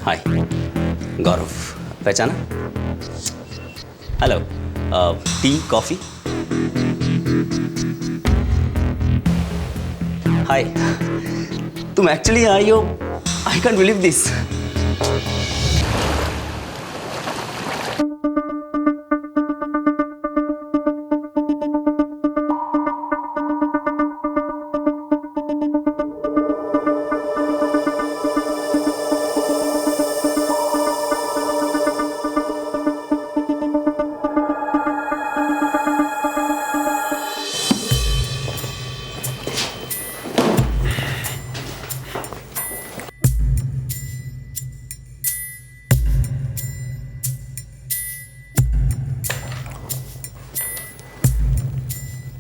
हाय गौरव, पहचाना? Hello, tea coffee? हाय, तुम actually आई हो? I can't believe this.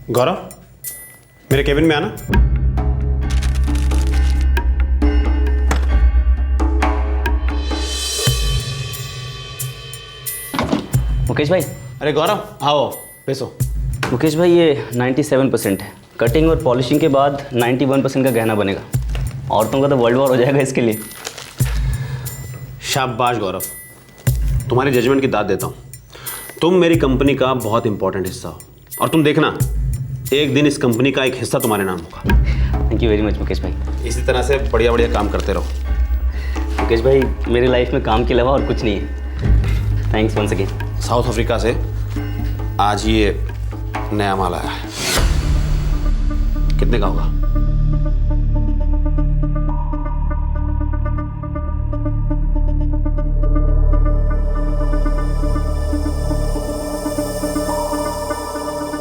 Gaurav, मेरे केबिन में आना। मुकेश भाई। अरे गौरव, आओ बैसो। मुकेश भाई, ये 97% है। कटिंग और पॉलिशिंग के बाद 91% का गहना बनेगा। औरतों का तो वर्ल्ड वॉर हो जाएगा इसके लिए। शाबाश गौरव, तुम्हारी जजमेंट की दाद देता हूँ। तुम मेरी कंपनी का बहुत इंपॉर्टेंट हिस्सा हो और तुम देखना, एक दिन इस कंपनी का एक हिस्सा तुम्हारे नाम होगा। Thank you very much Mukesh भाई। इसी तरह से बढ़िया बढ़िया काम करते रहो। मुकेश भाई, मेरी लाइफ में काम के अलावा और कुछ नहीं है। Thanks once again. South Africa से आज ये नया माल आया है। कितने का होगा?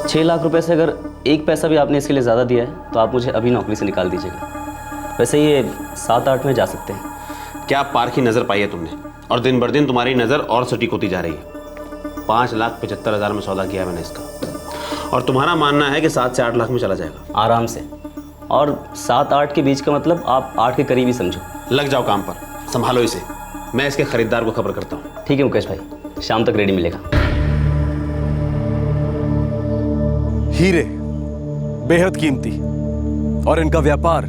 ₹6 लाख से अगर एक पैसा भी आपने इसके लिए ज़्यादा दिया है तो आप मुझे अभी नौकरी से निकाल दीजिएगा। वैसे ये 7-8 में जा सकते हैं। क्या पार की नज़र पाई है तुमने? और दिन बर दिन तुम्हारी नज़र और सटीक होती जा रही है। 5,75,000 में सौदा किया है मैंने इसका, और तुम्हारा मानना है कि 7 से 8 लाख में चला जाएगा आराम से। और 7-8 के बीच का मतलब आप 8 के करीब ही समझो। लग जाओ काम पर, संभालो इसे। मैं इसके खरीदार को खबर करता हूँ। ठीक है मुकेश भाई, शाम तक रेडी मिलेगा। हीरे बेहद कीमती, और इनका व्यापार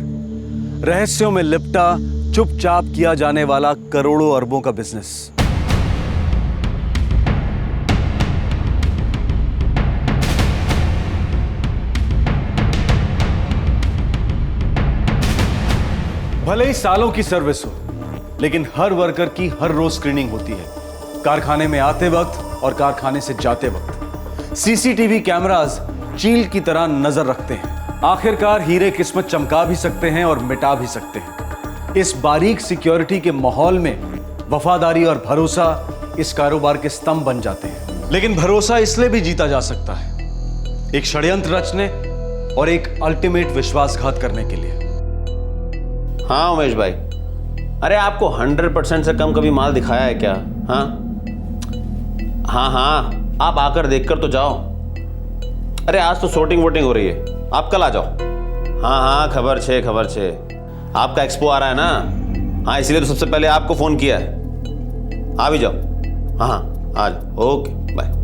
रहस्यों में लिपटा चुपचाप किया जाने वाला करोड़ों अरबों का बिजनेस। भले ही सालों की सर्विस हो, लेकिन हर वर्कर की हर रोज स्क्रीनिंग होती है, कारखाने में आते वक्त और कारखाने से जाते वक्त। सीसीटीवी कैमरास चील की तरह नजर रखते हैं। आखिरकार हीरे किस्मत चमका भी सकते हैं और मिटा भी सकते हैं। इस बारीक सिक्योरिटी के माहौल में वफादारी और भरोसा इस कारोबार के स्तंभ बन जाते हैं। लेकिन भरोसा इसलिए भी जीता जा सकता है, एक षड्यंत्र रचने और एक अल्टीमेट विश्वासघात करने के लिए। हाँ उमेश भाई, अरे आपको 100% से कम कभी माल दिखाया है क्या? हाँ, आप आकर देखकर तो जाओ। अरे आज तो sorting वोटिंग हो रही है, आप कल आ जाओ। हाँ, खबर छे। आपका एक्सपो आ रहा है ना? हाँ, इसलिए तो सबसे पहले आपको फोन किया है। आ भी जाओ। हाँ, आ जाओ। Okay, bye.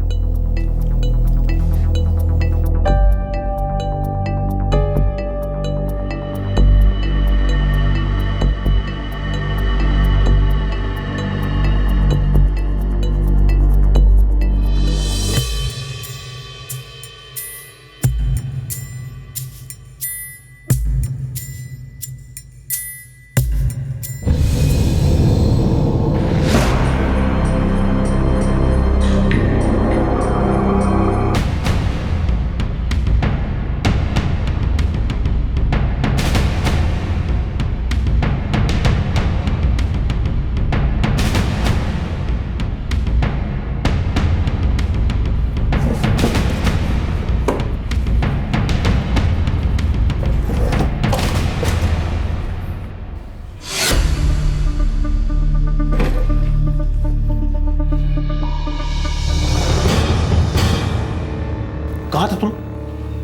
कहाँ था तुम?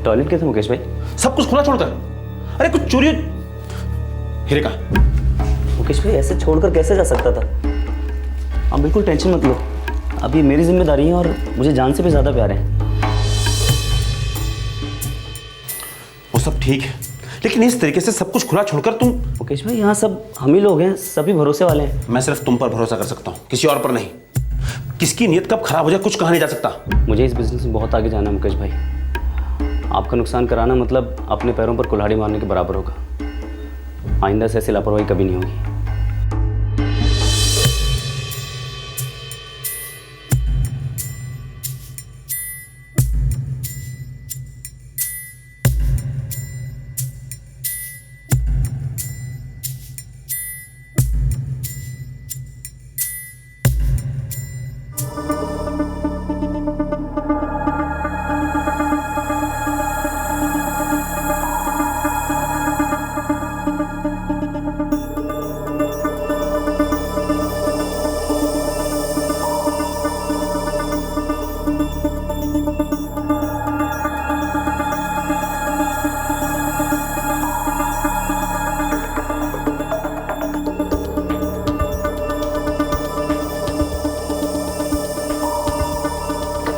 टॉयलेट गए थे मुकेश भाई। सब कुछ खुला छोड़कर? अरे कुछ चोरी। हीरे का? मुकेश भाई, ऐसे छोड़कर कैसे जा सकता था? आप बिल्कुल टेंशन मत लो, अभी मेरी जिम्मेदारी है और मुझे जान से भी ज्यादा प्यार है। वो सब ठीक है, लेकिन इस तरीके से सब कुछ खुला छोड़कर तुम। मुकेश भाई यहाँ सब हम ही लोग हैं, सभी भरोसे वाले हैं। मैं सिर्फ तुम पर भरोसा कर सकता हूँ, किसी और पर नहीं। किसकी नीयत कब खराब हो जाए कुछ कहा नहीं जा सकता। मुझे इस बिजनेस में बहुत आगे जाना है मुकेश भाई। आपका नुकसान कराना मतलब अपने पैरों पर कुल्हाड़ी मारने के बराबर होगा। आइंदा से ऐसी लापरवाही कभी नहीं होगी।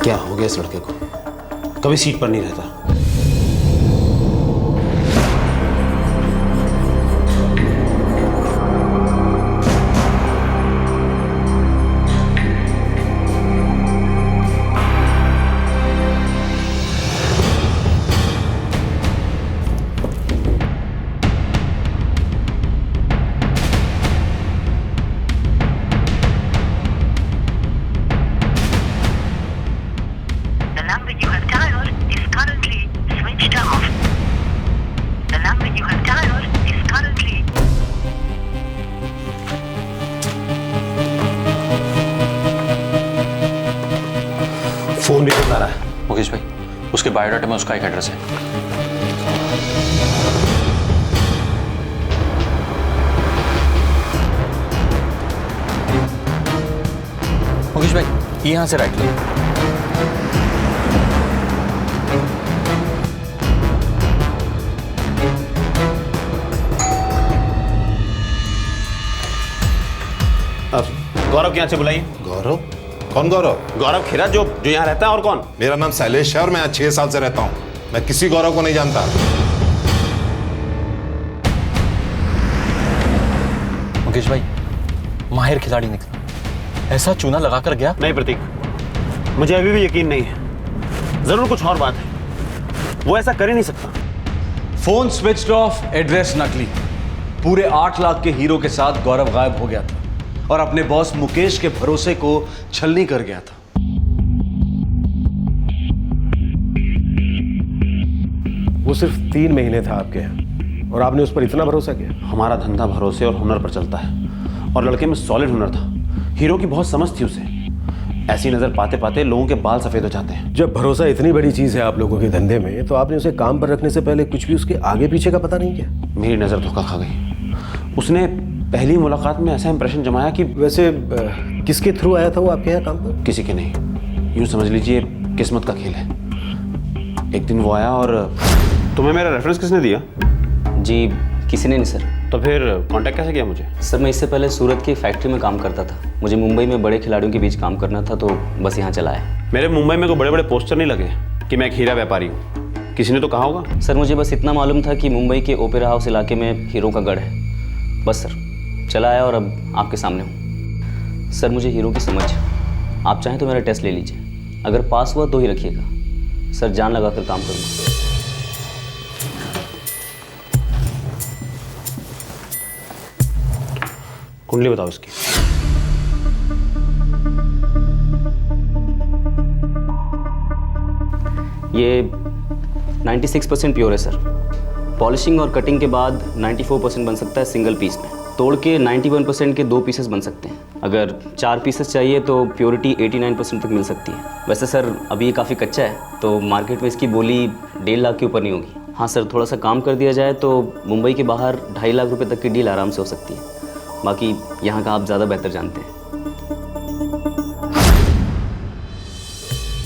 क्या हो गया इस लड़के को, कभी सीट पर नहीं रहता। The number you have dialed is currently switched off. The number you have dialed is currently. Phone भी बता रहा है। मुकेश भाई, उसके बायोडाटा में उसका एक एड्रेस है। मुकेश भाई, यहाँ से राइट लो। अब गौरव के यहाँ से बुलाइए। गौरव? कौन गौरव? गौरव खेरा जो यहाँ रहता है। और कौन? मेरा नाम शैलेश है और मैं 6 साल से रहता हूँ। मैं किसी गौरव को नहीं जानता। मुकेश भाई, माहिर खिलाड़ी निकला, ऐसा चूना लगाकर गया। नहीं प्रतीक, मुझे अभी भी यकीन नहीं है। जरूर कुछ और बात है, वो ऐसा कर ही नहीं सकता। फोन स्विच्ड ऑफ, एड्रेस नकली। पूरे 8 लाख के हीरो के साथ गौरव गायब हो गया था और अपने बॉस मुकेश के भरोसे को छलनी कर गया था। वो सिर्फ 3 महीने था आपके यहाँ और आपने उस पर इतना भरोसा किया। हमारा धंधा भरोसे और हुनर पर चलता है और लड़के में सॉलिड हुनर था। हीरो की बहुत समझ थी उसे। ऐसी नजर पाते पाते लोगों के बाल सफेद हो जाते हैं। जब भरोसा इतनी बड़ी चीज है आप लोगों के धंधे में, तो आपने उसे काम पर रखने से पहले कुछ भी उसके आगे पीछे का पता नहीं किया? मेरी नजर धोखा खा गई। उसने पहली मुलाकात में ऐसा इंप्रेशन जमाया कि वैसे किसके थ्रू आया था वो आपके यहाँ काम पर? किसी के नहीं, यूं समझ लीजिए किस्मत का खेल है। एक दिन वो आया। और तुम्हें मेरा रेफरेंस किसने दिया? जी किसी ने नहीं सर। तो फिर कांटेक्ट कैसे किया मुझे? सर मैं इससे पहले सूरत की फैक्ट्री में काम करता था। मुझे मुंबई में बड़े खिलाड़ियों के बीच काम करना था, तो बस यहाँ चला आया। मेरे मुंबई में कोई बड़े बड़े पोस्टर नहीं लगे कि मैं एक हीरा व्यापारी हूँ। किसी ने तो कहा होगा। सर मुझे बस इतना मालूम था कि मुंबई के ओपेरा हाउस इलाके में हीरो का गढ़ है। बस सर चला आया और अब आपके सामने हूँ। सर मुझे हीरो की समझ, आप चाहें तो मेरा टेस्ट ले लीजिए। अगर पास हुआ तो ही रखिएगा। सर जान लगा कर काम करूँगा। कुंडली बताओ इसकी। ये 96% प्योर है सर। पॉलिशिंग और कटिंग के बाद 94% बन सकता है सिंगल पीस में। तोड़ के 91% के 2 पीसेस बन सकते हैं। अगर 4 पीसेस चाहिए तो प्योरिटी 89% तक मिल सकती है। वैसे सर अभी ये काफ़ी कच्चा है, तो मार्केट में इसकी बोली 1.5 लाख के ऊपर नहीं होगी। हाँ सर, थोड़ा सा काम कर दिया जाए तो मुंबई के बाहर 2.5 लाख रुपए तक की डील आराम से हो सकती है। बाकी यहाँ का आप ज़्यादा बेहतर जानते हैं।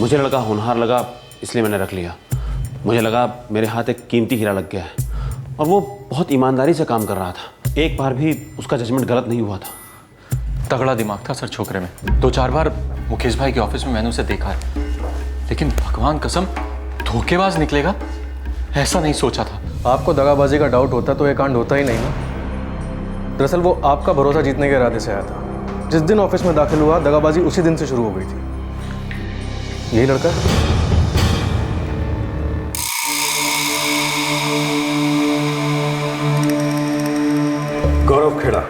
मुझे लड़का होनहार लगा, इसलिए मैंने रख लिया। मुझे लगा मेरे हाथ एक कीमती हीरा लग गया है और वो बहुत ईमानदारी से काम कर रहा था। एक बार भी उसका जजमेंट गलत नहीं हुआ था। तगड़ा दिमाग था सर छोकरे में। 2-4 बार मुकेश भाई के ऑफिस में मैंने उसे देखा है, लेकिन भगवान कसम धोखेबाज निकलेगा ऐसा नहीं सोचा था। आपको दगाबाजी का डाउट होता तो ये कांड होता ही नहीं ना। दरअसल वो आपका भरोसा जीतने के इरादे से आया था। जिस दिन ऑफिस में दाखिल हुआ दगाबाजी उसी दिन से शुरू हो गई थी। यही लड़का गौरव खेड़ा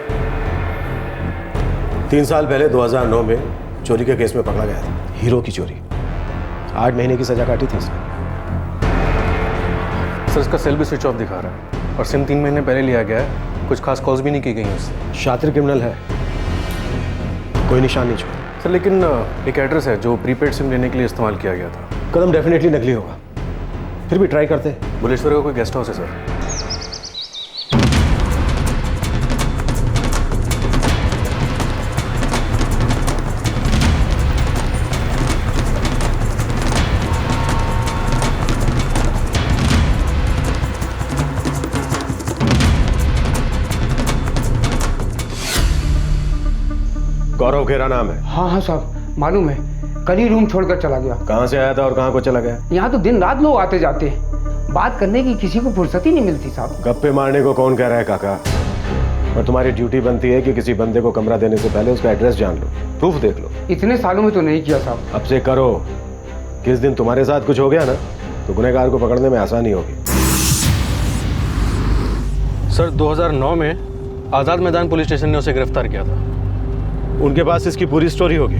3 साल पहले 2009 में चोरी के केस में पकड़ा गया था। हीरो की चोरी। 8 महीने की सजा काटी थी इसने। सर इसका सेल भी स्विच ऑफ दिखा रहा है और सिम 3 महीने पहले लिया गया है। कुछ खास कॉल्स भी नहीं की गई उससे। शातिर क्रिमिनल है, कोई निशान नहीं छोड़ा। सर लेकिन एक एड्रेस है जो प्रीपेड सिम लेने के लिए इस्तेमाल किया गया था। कदम डेफिनेटली नकली होगा, फिर भी ट्राई करते। बुलेश्वर का कोई गेस्ट हाउस है सर। गौरव खेड़ा नाम है। हाँ हाँ साहब मालूम है, कल ही रूम छोड़कर चला गया। कहाँ से आया था और कहाँ को चला गया? यहाँ तो दिन रात लोग आते जाते हैं, बात करने की किसी को फुर्सत ही नहीं मिलती साहब। गप्पे मारने को कौन कह रहा है काका? और तुम्हारी ड्यूटी बनती है कि किसी बंदे को कमरा देने से पहले उसका एड्रेस जान लो, प्रूफ देख लो। इतने सालों में तो नहीं किया साहब। अब से करो। किस दिन तुम्हारे साथ कुछ हो गया ना तो गुनहगार को पकड़ने में आसानी होगी। सर 2009 में आज़ाद मैदान पुलिस स्टेशन ने उसे गिरफ्तार किया था। उनके पास इसकी पूरी स्टोरी होगी।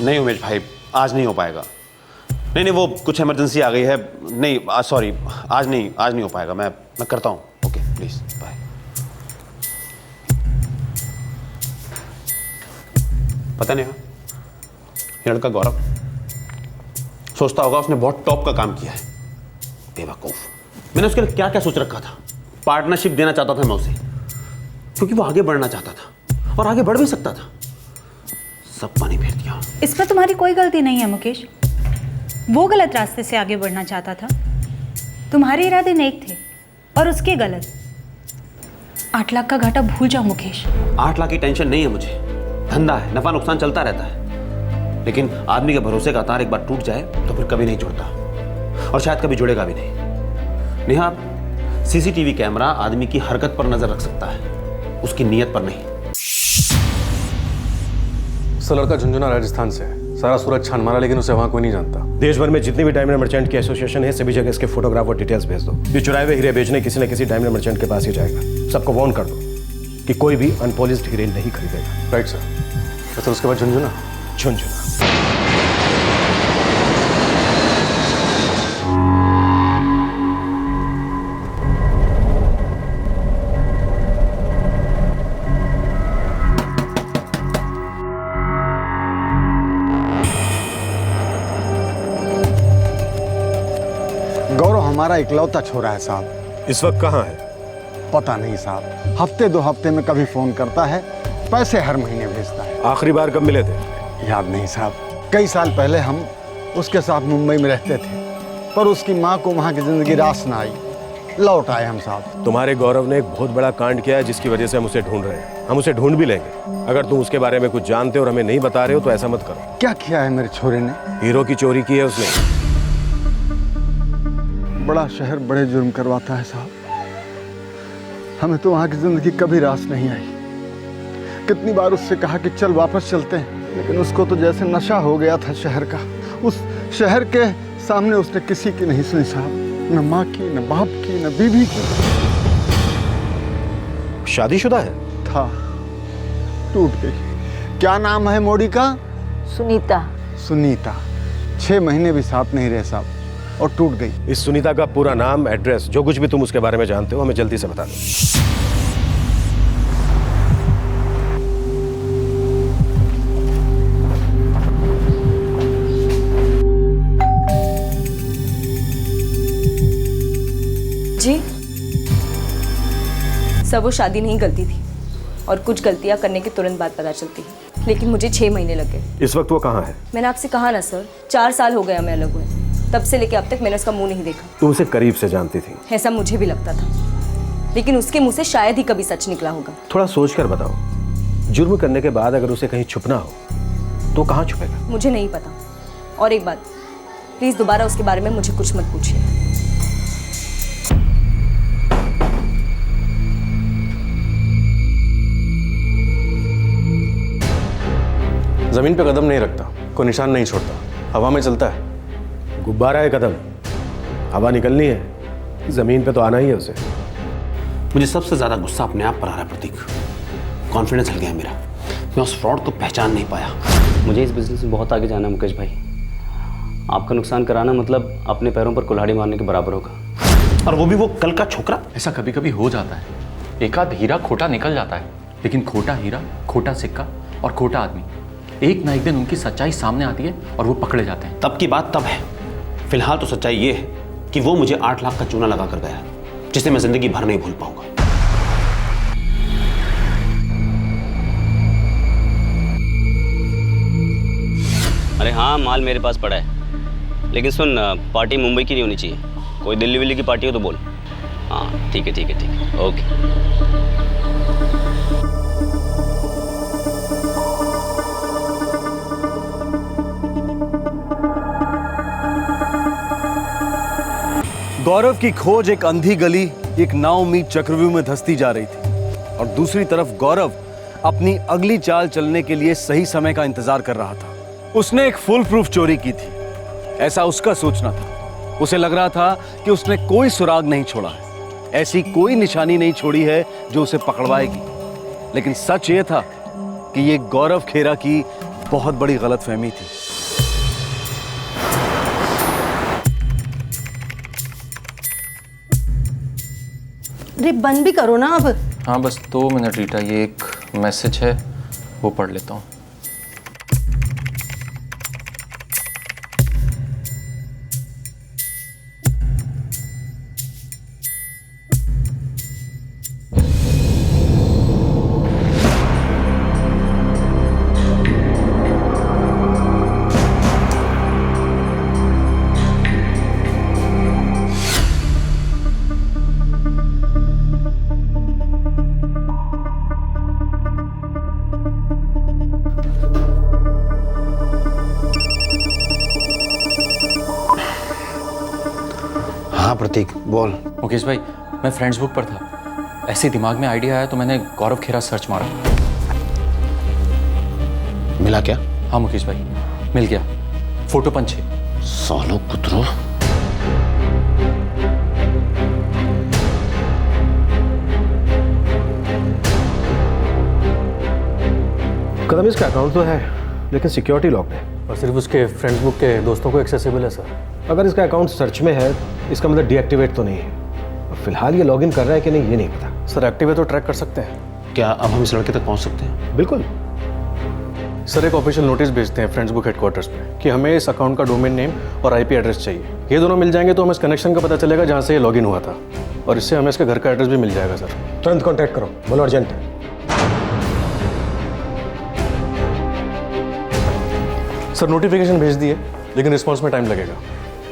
नहीं उमेश भाई, आज नहीं हो पाएगा। नहीं वो कुछ इमरजेंसी आ गई है। नहीं सॉरी, आज नहीं हो पाएगा। मैं करता हूँ। Okay please bye. पता नहीं ये लड़का गौरव सोचता होगा उसने बहुत टॉप का काम किया है। बेवकूफ। मैंने उसके लिए क्या क्या सोच रखा था। पार्टनरशिप देना चाहता था मैं उसे, क्योंकि वो आगे बढ़ना चाहता था और आगे बढ़ भी सकता था। सब पानी फेर दिया। इसमें तुम्हारी कोई गलती नहीं है मुकेश। वो गलत रास्ते से आगे बढ़ना चाहता था, तुम्हारे इरादे नेक थे और उसके गलत। 8 लाख का घाटा भूल जाओ मुकेश। 8 लाख की टेंशन नहीं है मुझे। धंधा है, नफा नुकसान चलता रहता है। लेकिन आदमी के भरोसे का तार एक बार टूट जाए तो फिर कभी नहीं जुड़ता, और शायद कभी जुड़ेगा भी नहीं। नेहा, सीसीटीवी कैमरा आदमी की हरकत पर नजर रख सकता है, उसकी नीयत पर नहीं। सर लड़का झुंझुना राजस्थान से है। सारा सूरज छान मारा लेकिन उसे वहां कोई नहीं जानता। देश भर में जितनी भी डायमंड मर्चेंट की एसोसिएशन है सभी जगह इसके फोटोग्राफ और डिटेल्स भेज दो। ये चुराए हुए हीरे बेचने किसी न किसी डायमंड मर्चेंट के पास ही जाएगा। सबको वार्न कर दो कि कोई भी अनपॉलिश्ड हीरे नहीं खरीदेगा। Right sir. सर उसके बाद झुंझुना। गौरव हमारा इकलौता छोरा है साहब। इस वक्त कहाँ है? पता नहीं साहब, हफ्ते 2 हफ्ते में कभी फोन करता है, पैसे हर महीने भेजता है। आखिरी बार कब मिले थे? याद नहीं साहब। कई साल पहले हम उसके साथ मुंबई में रहते थे, पर उसकी माँ को वहाँ की जिंदगी रास ना आई, लौट आए हम साहब। तुम्हारे गौरव ने एक बहुत बड़ा कांड किया है जिसकी वजह से हम उसे ढूंढ रहे हैं। हम उसे ढूंढ भी लेंगे। अगर तुम उसके बारे में कुछ जानते हो और हमें नहीं बता रहे हो तो ऐसा मत करो। क्या किया है मेरे छोरे ने? हीरो की चोरी की है उसने। बड़ा शहर बड़े जुर्म करवाता है साहब। हमें तो वहाँ की जिंदगी कभी रास नहीं आई। कितनी बार उससे कहा कि चल वापस चलते हैं, लेकिन उसको तो जैसे नशा हो गया था शहर का। उस शहर के सामने उसने किसी की नहीं सुनी साहब, न माँ की, न बाप की, न बीवी की। शादीशुदा है? था, टूट गई। क्या नाम है मोड़ी का? सुनीता। सुनीता। 6 महीने भी साथ नहीं रहे साहब और टूट गई। इस सुनीता का पूरा नाम, एड्रेस, जो कुछ भी तुम उसके बारे में जानते हो हमें जल्दी से बता दो। जी सर, वो शादी नहीं गलती थी और कुछ गलतियां करने के तुरंत बाद पता चलती है, लेकिन मुझे 6 महीने लग गए। इस वक्त वो कहाँ है? मैंने आपसे कहा ना सर, 4 साल हो गए हमें अलग हुए। तब से लेके अब तक मैंने उसका मुंह नहीं देखा। तुम उसे करीब से जानती थी? ऐसा मुझे भी लगता था, लेकिन उसके मुंह से शायद ही कभी सच निकला होगा। थोड़ा सोच कर बताओ, जुर्म करने के बाद अगर उसे कहीं छुपना हो तो कहाँ छुपेगा? मुझे नहीं पता। और एक बात, प्लीज़ दोबारा उसके बारे में मुझे कुछ मत पूछिए। जमीन पे कदम नहीं रखता, कोई निशान नहीं छोड़ता, हवा में चलता है। गुब्बारा है कदम, हवा निकलनी है, जमीन पे तो आना ही है उसे। मुझे सबसे ज्यादा गुस्सा अपने आप पर आ रहा है प्रतीक। कॉन्फिडेंस हिल गया मेरा, मैं उस फ्रॉड को पहचान नहीं पाया। मुझे इस बिजनेस में बहुत आगे जाना है मुकेश भाई। आपका नुकसान कराना मतलब अपने पैरों पर कुल्हाड़ी मारने के बराबर होगा। और वो भी वो कल का छोकरा। ऐसा कभी कभी हो जाता है, एक आध हीरा खोटा निकल जाता है, लेकिन खोटा हीरा, खोटा सिक्का और खोटा आदमी, एक ना एक दिन उनकी सच्चाई सामने आती है और वो पकड़े जाते हैं। तब की बात तब है, फिलहाल तो सच्चाई ये है कि वो मुझे 8 लाख का चूना लगा कर गया, जिसे मैं जिंदगी भर नहीं भूल पाऊंगा। अरे हाँ, माल मेरे पास पड़ा है, लेकिन सुन, पार्टी मुंबई की नहीं होनी चाहिए। कोई दिल्ली विल्ली की पार्टी हो तो बोल। हाँ ठीक है ठीक है ठीक है, ओके। गौरव की खोज एक अंधी गली, एक नाउम्मीद चक्रव्यूह में धंसती जा रही थी, और दूसरी तरफ गौरव अपनी अगली चाल चलने के लिए सही समय का इंतजार कर रहा था। उसने एक फुल प्रूफ चोरी की थी, ऐसा उसका सोचना था। उसे लग रहा था कि उसने कोई सुराग नहीं छोड़ा है, ऐसी कोई निशानी नहीं छोड़ी है जो उसे पकड़वाएगी। लेकिन सच ये था कि ये गौरव खेरा की बहुत बड़ी गलतफहमी थी। अरे बंद भी करो ना अब। हाँ बस 2 मिनट रीटा, ये एक मैसेज है, वो पढ़ लेता हूँ। प्रतीक बोल। मुकेश भाई, मैं फ्रेंड्स बुक पर था, ऐसे दिमाग में आइडिया आया तो मैंने गौरव खेरा सर्च मारा। मिला क्या? हाँ मुकेश भाई, मिल गया, फोटो पंच है। सालो कुतरो। कदम इसका अकाउंट तो है, लेकिन सिक्योरिटी लॉक्ड है और सिर्फ उसके फ्रेंड्स बुक के दोस्तों को एक्सेसिबल है सर। अगर इसका अकाउंट सर्च में है, इसका मतलब डीएक्टिवेट तो नहीं है। फिलहाल ये लॉगिन कर रहा है कि नहीं ये नहीं पता। सर एक्टिव है तो ट्रैक कर सकते हैं। क्या अब हम इस लड़के तक पहुंच सकते हैं? बिल्कुल सर, एक ऑफिशियल नोटिस भेजते हैं फ्रेंड्स बुक हेडक्वार्टर्स पे कि हमें इस अकाउंट का डोमेन नेम और आईपी एड्रेस चाहिए। ये दोनों मिल जाएंगे तो हमें इस कनेक्शन का पता चलेगा जहाँ से ये लॉगिन हुआ था, और इससे हमें इसके घर का एड्रेस भी मिल जाएगा सर। तुरंत कॉन्टैक्ट करो, बोलो अर्जेंट है। सर नोटिफिकेशन भेज दिए, लेकिन रिस्पॉन्स में टाइम लगेगा।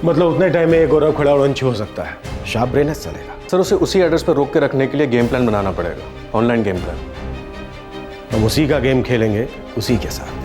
मतलब उतने टाइम में गौरव खड़ा उड़ंची हो सकता है। शार्प ब्रेन है चलेगा। सर उसे उसी एड्रेस पर रोक के रखने के लिए गेम प्लान बनाना पड़ेगा, ऑनलाइन गेम प्लान। हम उसी का गेम खेलेंगे उसी के साथ।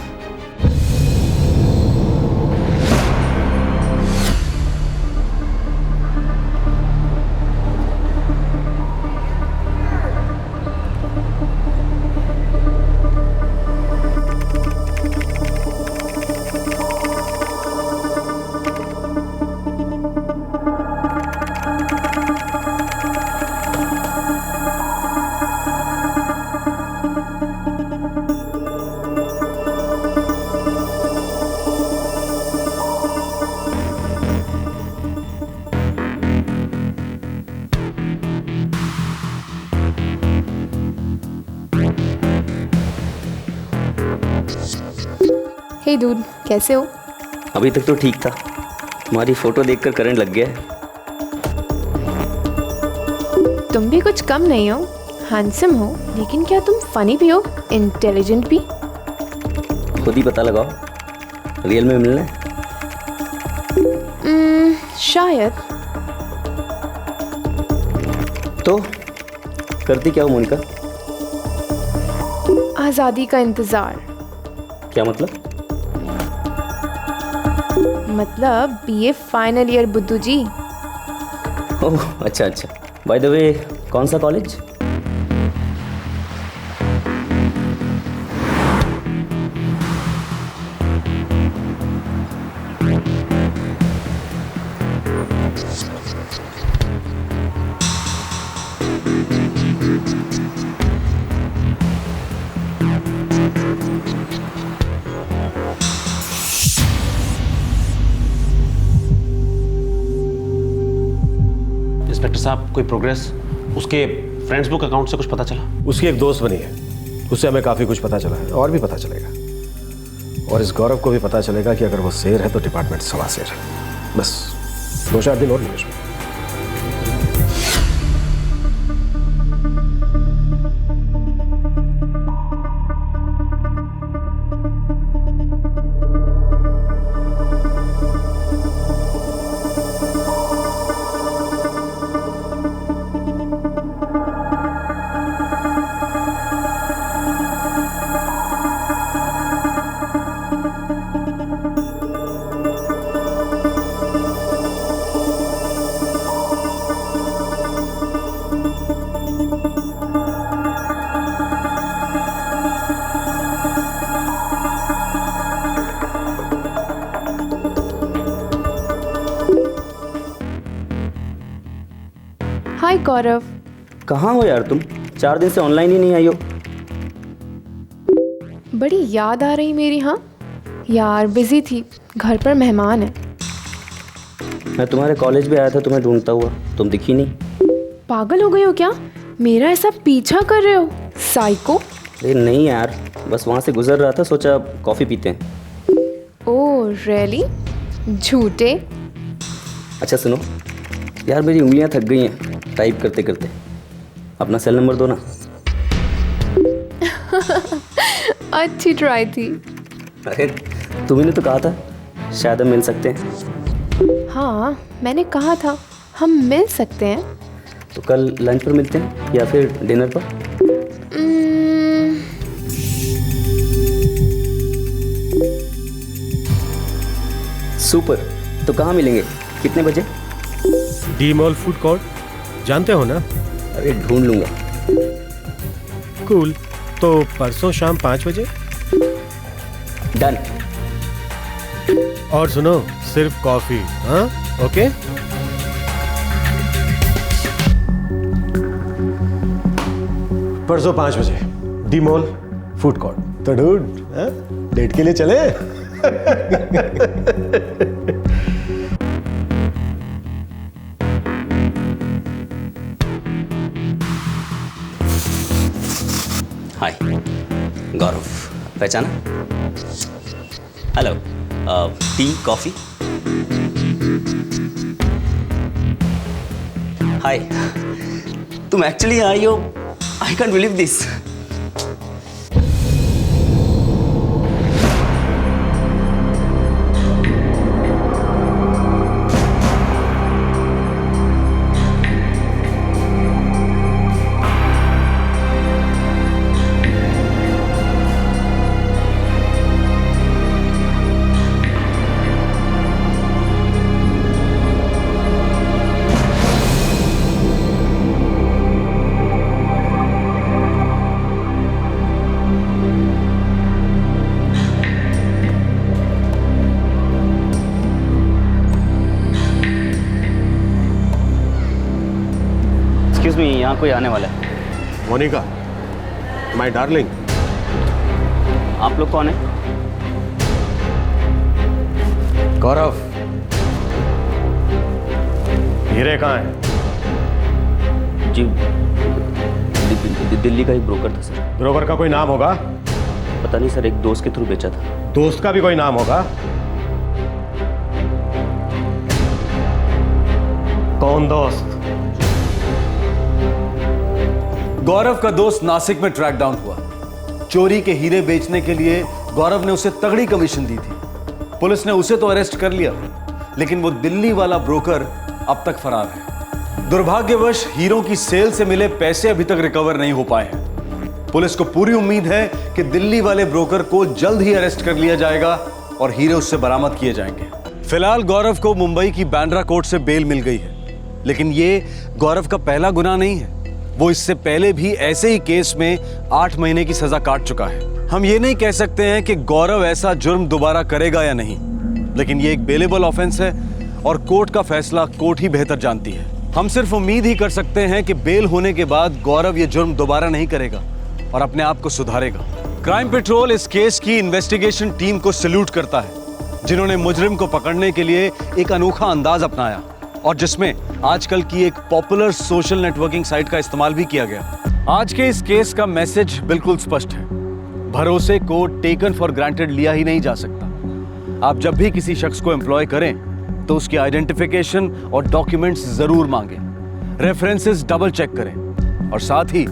हे डूड, कैसे हो? अभी तक तो ठीक था, तुम्हारी फोटो देखकर करंट लग गया है। तुम भी कुछ कम नहीं हो, हैंडसम हो, लेकिन क्या तुम फनी भी हो, इंटेलिजेंट भी? खुद ही पता लगाओ, रियल में मिलना है? शायद। तो करती क्या हो मोनिका? आज़ादी का इंतज़ार। क्या मतलब? मतलब BA फाइनल ईयर बुद्धू जी। ओह अच्छा अच्छा, बाय द वे कौन सा कॉलेज? इंस्पेक्टर साहब, कोई प्रोग्रेस? उसके फ्रेंड्स बुक अकाउंट से कुछ पता चला? उसकी एक दोस्त बनी है, उससे हमें काफ़ी कुछ पता चला है और भी पता चलेगा। और इस गौरव को भी पता चलेगा कि अगर वो शेर है तो डिपार्टमेंट सवा शेर है। बस 2-4 दिन और निवेश में। हाय गौरव। कहाँ हो यार तुम? 4 दिन से ऑनलाइन ही नहीं आई हो। बड़ी याद आ रही मेरी। हाँ यार, बिजी थी, घर पर मेहमान है। मैं तुम्हारे कॉलेज भी आया था तुम्हें ढूंढता हुआ, तुम दिखी नहीं। पागल हो गए हो क्या? मेरा ऐसा पीछा कर रहे हो साइको? अरे नहीं यार, बस वहाँ से गुजर रहा था, सोचा कॉफ़ी पीते हैं। Oh really? झूठे। अच्छा सुनो यार, मेरी उंगलियां थक गई हैं टाइप करते करते, अपना सेल नंबर दो ना। अच्छी ट्राई थी। अरे तुम्ही ने तो कहा था शायद हम मिल सकते हैं। हाँ मैंने कहा था हम मिल सकते हैं। तो कल लंच पर मिलते हैं या फिर डिनर पर? सुपर, तो कहाँ मिलेंगे, कितने बजे? डी मॉल फूड कोर्ट, जानते हो ना? अरे ढूंढ लूंगा। कूल, तो परसों शाम 5 बजे। डन। और सुनो, सिर्फ कॉफी। हाँ ओके। परसों 5 बजे डी मॉल फूड कोर्ट। तो डूड डेट के लिए चले? हाय गौरव, पहचाना? Hello, tea coffee? हाय, तुम एक्चुअली आई हो? I can't believe this. Excuse me, यहाँ कोई आने वाला है। Monica, my darling. आप लोग कौन है? गौरव। हीरे कहाँ है? जी दिल्ली का एक ब्रोकर था सर। ब्रोकर का कोई नाम होगा? पता नहीं सर, एक दोस्त के थ्रू बेचा था। दोस्त का भी कोई नाम होगा? कौन दोस्त? गौरव का दोस्त नासिक में ट्रैक डाउन हुआ। चोरी के हीरे बेचने के लिए गौरव ने उसे तगड़ी कमीशन दी थी। पुलिस ने उसे तो अरेस्ट कर लिया, लेकिन वो दिल्ली वाला ब्रोकर अब तक फरार है। दुर्भाग्यवश हीरों की सेल से मिले पैसे अभी तक रिकवर नहीं हो पाए हैं। पुलिस को पूरी उम्मीद है कि दिल्ली वाले ब्रोकर को जल्द ही अरेस्ट कर लिया जाएगा और हीरे उससे बरामद किए जाएंगे। फिलहाल गौरव को मुंबई की बांद्रा कोर्ट से बेल मिल गई है, लेकिन ये गौरव का पहला गुनाह नहीं है। वो इससे पहले भी ऐसे ही केस में 8 महीने की सजा काट चुका है। हम ये नहीं कह सकते हैं कि गौरव ऐसा जुर्म दोबारा करेगा या नहीं, लेकिन ये एक बेलेबल ऑफेंस है और कोर्ट का फैसला कोर्ट ही बेहतर जानती है। हम सिर्फ उम्मीद ही कर सकते हैं कि बेल होने के बाद गौरव ये जुर्म दोबारा नहीं करेगा और अपने आप को सुधारेगा। क्राइम पेट्रोल इस केस की इन्वेस्टिगेशन टीम को सैल्यूट करता है, जिन्होंने मुजरिम को पकड़ने के लिए एक अनोखा अंदाज अपनाया और जिसमें आजकल की एक पॉपुलर सोशल नेटवर्किंग साइट का इस्तेमाल भी किया गया। आज के इस केस का मैसेज बिल्कुल स्पष्ट है। भरोसे को टेकन फॉर ग्रांटेड लिया ही नहीं जा सकता। आप जब भी किसी शख्स को एम्प्लॉय करें तो उसकी आइडेंटिफिकेशन और डॉक्यूमेंट्स जरूर मांगें, रेफरेंसेस डबल चेक करें और साथ ही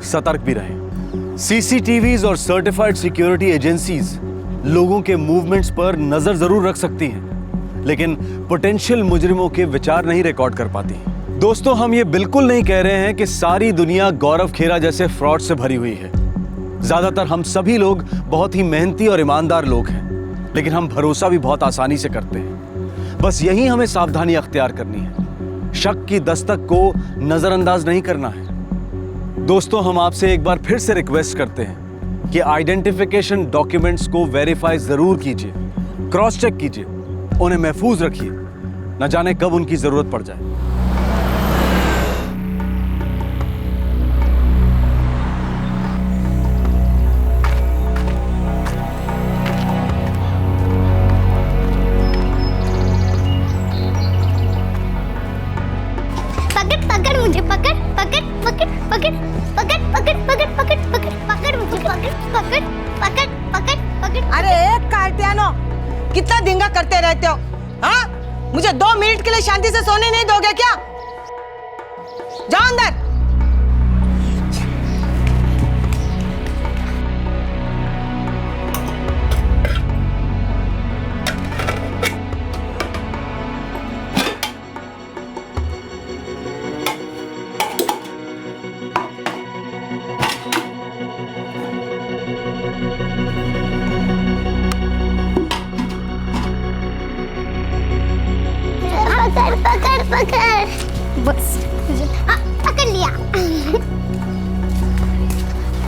सतर्क भी रहें। सीसीटीवीज और सर्टिफाइड सिक्योरिटी एजेंसीज लोगों के मूवमेंट्स पर नजर जरूर रख सकती हैं, लेकिन पोटेंशियल मुजरिमों के विचार नहीं रिकॉर्ड कर पाती। दोस्तों, हम ये बिल्कुल नहीं कह रहे हैं कि सारी दुनिया गौरव खेरा जैसे फ्रॉड से भरी हुई है। ज्यादातर हम सभी लोग बहुत ही मेहनती और ईमानदार लोग हैं, लेकिन हम भरोसा भी बहुत आसानी से करते हैं। बस यही हमें सावधानी अख्तियार करनी है। शक की दस्तक को नजरअंदाज नहीं करना है। दोस्तों, हम आपसे एक बार फिर से रिक्वेस्ट करते हैं कि आइडेंटिफिकेशन डॉक्यूमेंट्स को वेरीफाई जरूर कीजिए, क्रॉस चेक कीजिए, उन्हें महफूज रखिए, न जाने कब उनकी जरूरत पड़ जाए। पकड़ पकड़ मुझे, पकड़ पकड़ पकड़ पकड़ पकड़ पकड़ पकड़ पकड़ पकड़ पकड़ मुझे, पकड़ पकड़ पकड़ पकड़ पकड़। अरे कार्तियानो, कितना दिंगा करते रहते हो? हाँ, मुझे 2 मिनट के लिए शांति से सोने नहीं दोगे क्या? जाओ अंदर। पकड़ पकड़ पकड़, बस पकड़ लिया।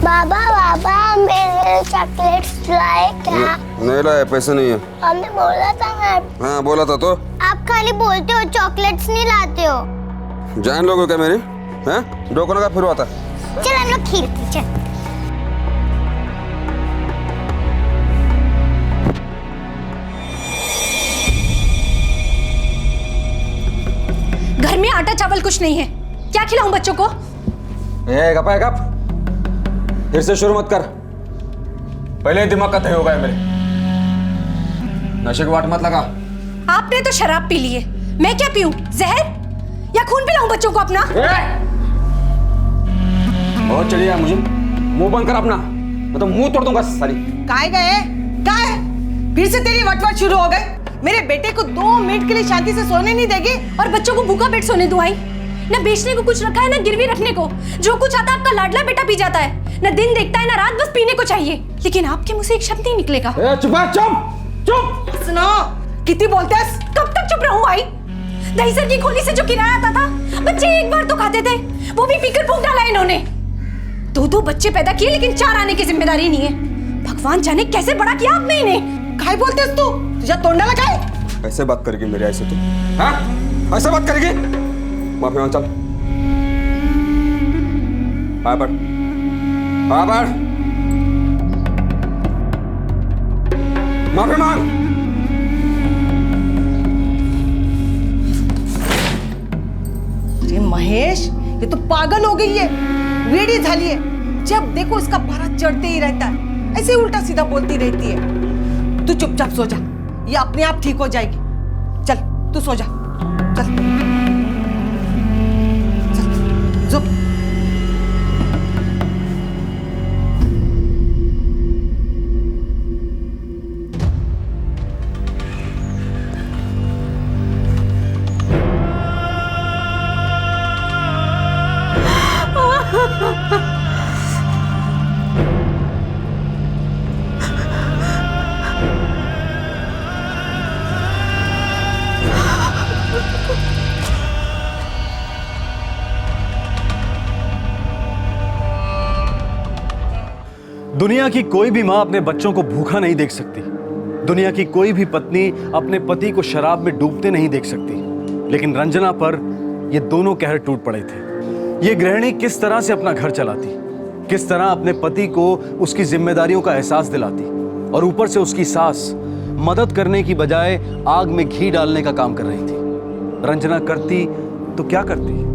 बाबा बाबा, मेरे चॉकलेट्स लाए क्या? नहीं लाए, पैसे नहीं है। हमने बोला था ना। हाँ बोला था तो। आप खाली बोलते हो, चॉकलेट्स नहीं लाते हो। जान लोगे क्या मेरी? हैं? डोकोना का फिर आता। चल हम लोग खेलते, चल। घर में आटा चावल कुछ नहीं है, क्या खिलाऊं बच्चों को? गप फिर से शुरू मत कर, पहले दिमाग का तय होगा मेरे। नशे की वाट मत लगा। आपने तो शराब पी ली है, मैं क्या पीऊं? जहर या खून पिलाऊं बच्चों को अपना? और चलिए मुझे मुंह बंद कर अपना, मैं तो मुंह तोड़ दूंगा सारी। काहे गए? काहे? फिर से तेरी वटवट शुरू हो गई। मेरे बेटे को 2 मिनट के लिए शांति से सोने नहीं देगी और बच्चों को भूखा पेट सोने दूं? न बेचने को कुछ रखा है, न गिरवी रखने को। जो कुछ आता है आपका लाडला बेटा पी जाता है, न दिन देखता है न रात, बस पीने को चाहिए। लेकिन आपके मुंह से एक शब्द नहीं निकलेगा। चुप चुप। सुनो, कितनी बोलते हैं? कब तक चुप रहूं? आई दहीसर की खोली से जो किराया आता था, बच्चे एक बार तो खाते थे, वो भी पीकर फूंक डाला इन्होंने। 2 बच्चे पैदा किए, लेकिन 4 आने की जिम्मेदारी नहीं है। भगवान जाने कैसे बड़ा किया आपने इन्हें। काय बोलते तू? तुझा तोंडा लगाए? ऐसे बात करेगी मेरे ऐसे तू? हाँ? ऐसे बात करेगी? माफी मांग, चल आ बढ़, आ बढ़, माफी मांग। अरे महेश, ये तो पागल हो गई है, वेड़ी झाली है। जब देखो इसका पारा चढ़ते ही रहता है, ऐसे उल्टा सीधा बोलती रहती है। तू चुपचाप सो जा, ये अपने आप ठीक हो जाएगी। चल तू सो जा, चल चल चुप। दुनिया की कोई भी माँ अपने बच्चों को भूखा नहीं देख सकती। दुनिया की कोई भी पत्नी अपने पति को शराब में डूबते नहीं देख सकती। लेकिन रंजना पर ये दोनों कहर टूट पड़े थे। ये गृहिणी किस तरह से अपना घर चलाती, किस तरह अपने पति को उसकी जिम्मेदारियों का एहसास दिलाती, और ऊपर से उसकी सास मदद करने की बजाय आग में घी डालने का काम कर रही थी। रंजना करती तो क्या करती?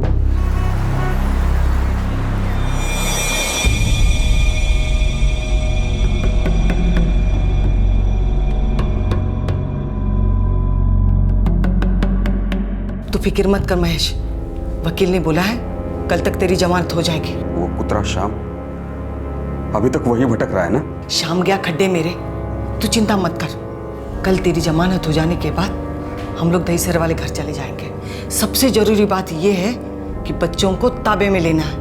तू फिक्र मत कर महेश, वकील ने बोला है कल तक तेरी जमानत हो जाएगी। वो कुतरा श्याम अभी तक वही भटक रहा है ना? शाम गया खड्डे मेरे, तू चिंता मत कर। कल तेरी जमानत हो जाने के बाद हम लोग दहीसर वाले घर चले जाएंगे। सबसे जरूरी बात यह है कि बच्चों को ताबे में लेना है।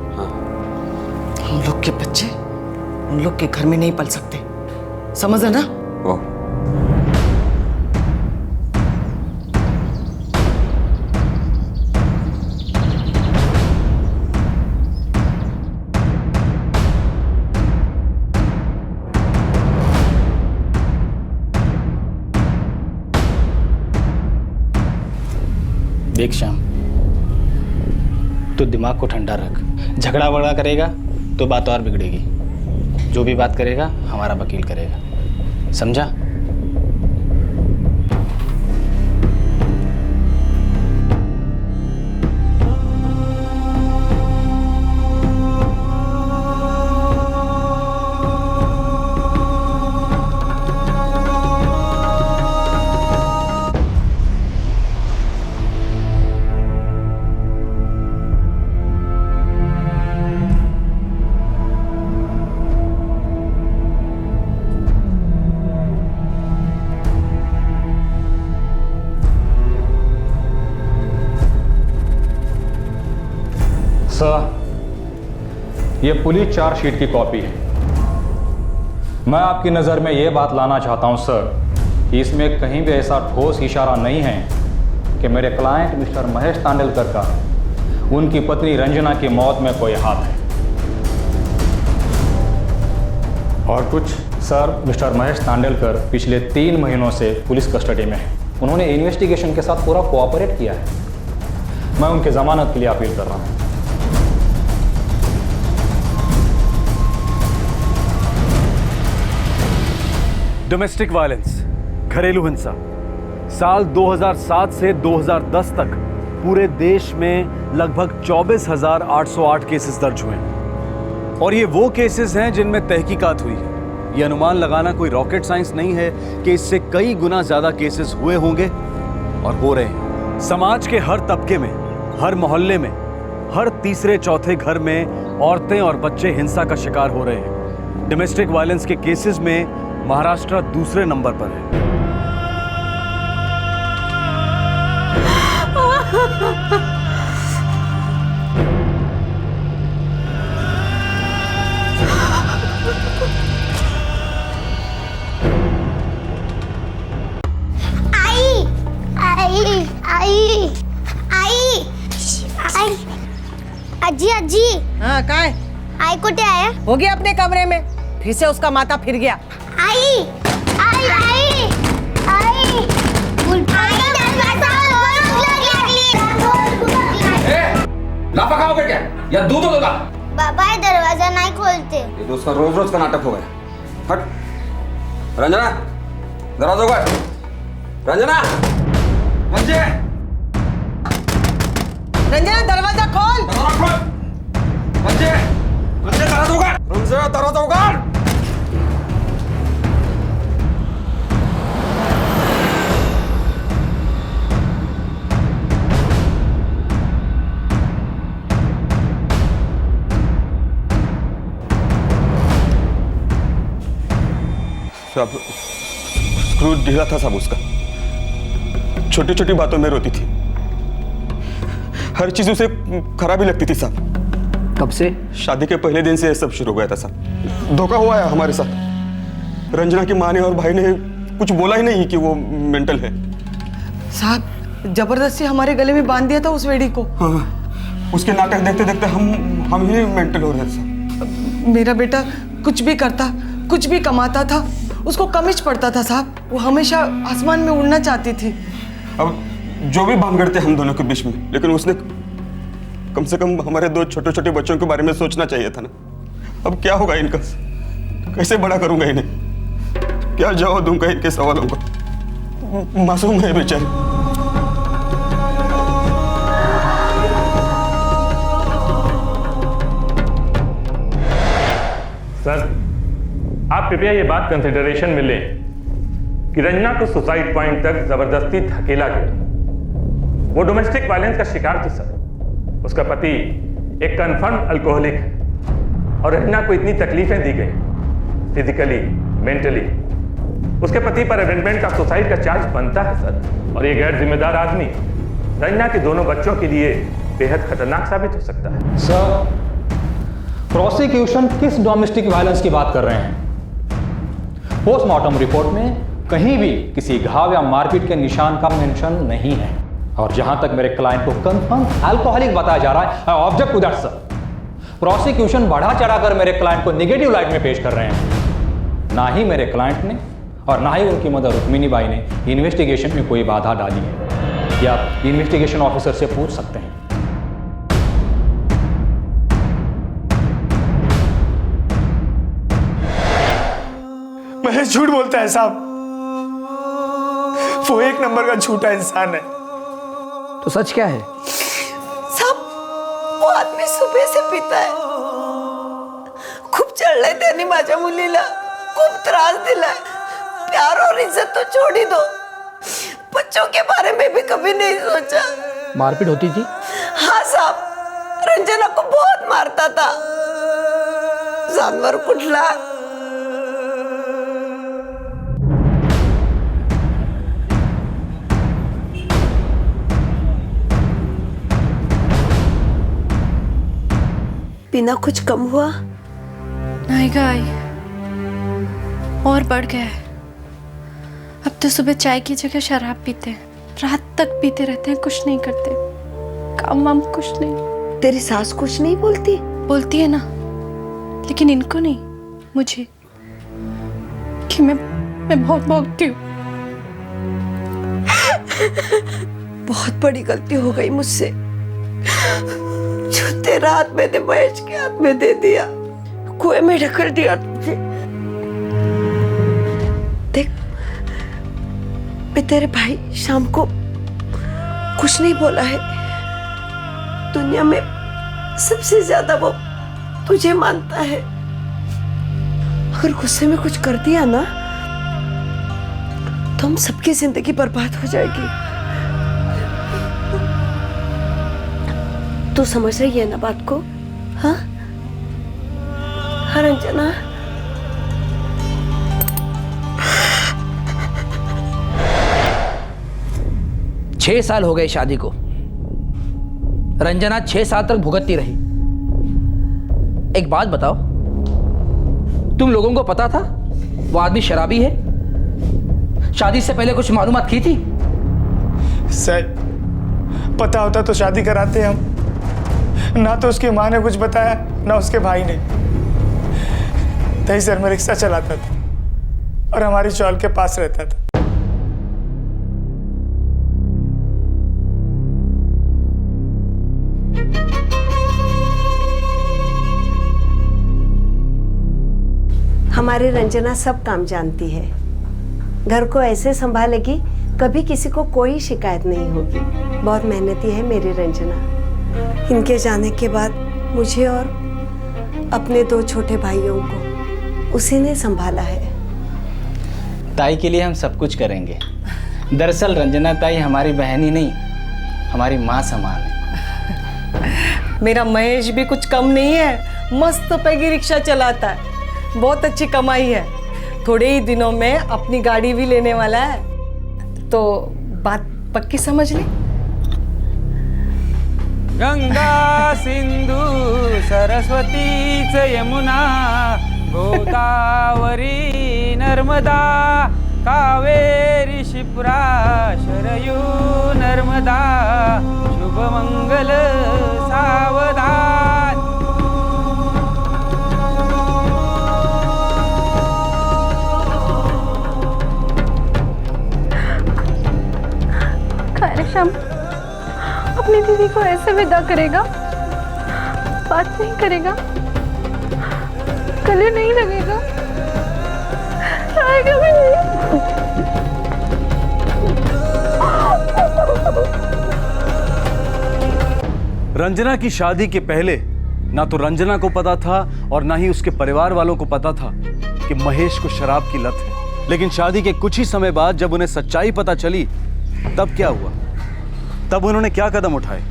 हम लोग के बच्चे उन लोग के घर में नहीं पल सकते, समझ ना? देख श्याम, तो दिमाग को ठंडा रख। झगड़ा वगड़ा करेगा तो बात और बिगड़ेगी। जो भी बात करेगा हमारा वकील करेगा, समझा? सर, ये पुलिस चार्जशीट की कॉपी है। मैं आपकी नज़र में ये बात लाना चाहता हूं सर कि इसमें कहीं भी ऐसा ठोस इशारा नहीं है कि मेरे क्लाइंट मिस्टर महेश तांडेलकर का उनकी पत्नी रंजना की मौत में कोई हाथ है। और कुछ सर, मिस्टर महेश तांडेलकर पिछले 3 महीनों से पुलिस कस्टडी में है। उन्होंने इन्वेस्टिगेशन के साथ पूरा कोऑपरेट किया है। मैं उनकी जमानत के लिए अपील कर रहा हूँ। डोमेस्टिक वायलेंस, घरेलू हिंसा, साल 2007 से 2010 तक पूरे देश में लगभग 24,808 केसेस दर्ज हुए हैं। और ये वो केसेस हैं जिनमें तहकीकात हुई है। ये अनुमान लगाना कोई रॉकेट साइंस नहीं है कि इससे कई गुना ज्यादा केसेस हुए होंगे और हो रहे हैं। समाज के हर तबके में, हर मोहल्ले में, हर तीसरे चौथे घर में औरतें और बच्चे हिंसा का शिकार हो रहे हैं। डोमेस्टिक वायलेंस के केसेस में महाराष्ट्र दूसरे नंबर पर है। अजी अजी। हाँ कहाँ है? आई कुटे आया? हो गया अपने कमरे में, फिर से उसका माथा फिर गया। आई आई आई आई लाफा खाओगे क्या या दूध होगा? पापा ये दरवाजा नहीं खोलते। ये तो उसका रोज रोज का नाटक हो गया। हट रंजना, दरवाजा खोल। रंजना, बच्चे रंजना दरवाजा खोल। बच्चे बच्चे दरवाजा उगाड़। रंजना दरवाजा उगाड़। सब स्क्रू ढीला था सब उसका। छोटी छोटी बातों में रोती थी, हर चीज उसे खराब ही लगती थी साहब। कब से? शादी के पहले दिन से ये सब शुरू हो गया था साहब। धोखा हुआ है हमारे साथ। रंजना की माँ ने और भाई ने कुछ बोला ही नहीं कि वो मेंटल है। साहब जबरदस्ती हमारे गले में बांध दिया था उस वेड़ी को। हाँ, उसके नाटक देखते देखते हम ही मेंटल हो रहे थे साहब। मेरा बेटा कुछ भी करता कुछ भी कमाता था उसको कमिच पड़ता था साहब। वो हमेशा आसमान में उड़ना चाहती थी। अब जो भी भानगड़ थे हम दोनों के बीच में, लेकिन उसने कम से कम हमारे 2 छोटे छोटे बच्चों के बारे में सोचना चाहिए था ना। अब क्या होगा इनका, कैसे बड़ा करूंगा इन्हें, क्या जवाब दूंगा इनके सवालों का। मासूम है बेचारे। सर, आप कृपया ये बात कंसिडरेशन में लें कि रंजना को सुसाइड पॉइंट तक जबरदस्ती धकेला गया। वो डोमेस्टिक वायलेंस का शिकार थी सर। उसका पति एक कन्फर्म अल्कोहलिक है और रंजना को इतनी तकलीफें दी गई, फिजिकली, मेंटली। उसके पति पर अबेंडमेंट का सुसाइड का चार्ज बनता है सर। और ये गैर जिम्मेदार आदमी रंजना के दोनों बच्चों के लिए बेहद खतरनाक साबित हो सकता है। सर, प्रोसिक्यूशन किस डोमेस्टिक वायलेंस की बात कर रहे हैं? पोस्टमार्टम रिपोर्ट में कहीं भी किसी घाव या मारपीट के निशान का मेंशन नहीं है। और जहां तक मेरे क्लाइंट को कंफर्म अल्कोहलिक बताया जा रहा है, I object to that sir. Prosecution बढ़ा चढ़ाकर मेरे क्लाइंट को नेगेटिव लाइट में पेश कर रहे हैं। ना ही मेरे क्लाइंट ने और ना ही उनकी मदर रुक्मिनी बाई ने इन्वेस्टिगेशन में कोई बाधा डाली है। या आप इन्वेस्टिगेशन ऑफिसर से पूछ सकते हैं। महेश झूठ बोलता है साहब। वो एक नंबर का झूठा इंसान है। तो सच क्या है? साहब, वो आदमी सुबह से पीता है, खूप चढलाय त्यांनी माझ्या मुलीला, खूप त्रास दिलाय। प्यार और इज्जत तो छोड़ ही दो, बच्चों के बारे में भी कभी नहीं सोचा। मारपीट होती थी? हाँ साहब, रंजना को बहुत मारता था। जानवर कुठला। बिना कुछ कम हुआ? नहीं गाई, और बढ़ गया है। अब तो सुबह चाय की जगह शराब पीते हैं, रात तक पीते रहते हैं, कुछ नहीं करते, काम वाम कुछ नहीं। तेरी सास कुछ नहीं बोलती? बोलती है ना, लेकिन इनको नहीं, मुझे, कि मैं बहुत भोगती हूँ। बहुत बड़ी गलती हो गई मुझसे, जो तेरा हाथ मैंने महेश के हाथ में दे दिया, कुएं में ढकेल दिया तुझे। देख, मैं तेरे भाई शाम को कुछ नहीं बोला है। दुनिया में सबसे ज्यादा वो तुझे मानता है। अगर गुस्से में कुछ कर दिया ना, तो हम सबकी जिंदगी बर्बाद हो जाएगी। तू समझ रही है ना बात को? हाँ हाँ रंजना। छह साल हो गए शादी को। रंजना 6 साल तक भुगतती रही। एक बात बताओ, तुम लोगों को पता था वो आदमी शराबी है? शादी से पहले कुछ मालूमात की थी? सर, पता होता तो शादी कराते हम। ना तो उसकी माँ ने कुछ बताया, ना उसके भाई ने। तही सर में रिक्शा चलाता था और हमारी चौल के पास रहता था। हमारी रंजना सब काम जानती है, घर को ऐसे संभालेगी कभी किसी को कोई शिकायत नहीं होगी। बहुत मेहनती है मेरी रंजना। इनके जाने के बाद मुझे और अपने 2 छोटे भाइयों को उसी ने संभाला है। ताई के लिए हम सब कुछ करेंगे। दरअसल रंजना ताई हमारी बहन ही नहीं, हमारी माँ समान है। मेरा महेश भी कुछ कम नहीं है, मस्त पैगी रिक्शा चलाता है, बहुत अच्छी कमाई है। थोड़े ही दिनों में अपनी गाड़ी भी लेने वाला है। तो बात पक्की समझ ली? गंगा सिंधु सरस्वती च यमुना गोदावरी नर्मदा कावेरी शिप्रा शरयू नर्मदा शुभ मंगल सावधान। दीदी को ऐसे विदा करेगा? बात नहीं करेगा? गले नहीं लगेगा? आएगा भी नहीं? रंजना की शादी के पहले ना तो रंजना को पता था और ना ही उसके परिवार वालों को पता था कि महेश को शराब की लत है। लेकिन शादी के कुछ ही समय बाद जब उन्हें सच्चाई पता चली, तब क्या हुआ? तब उन्होंने क्या कदम उठाए?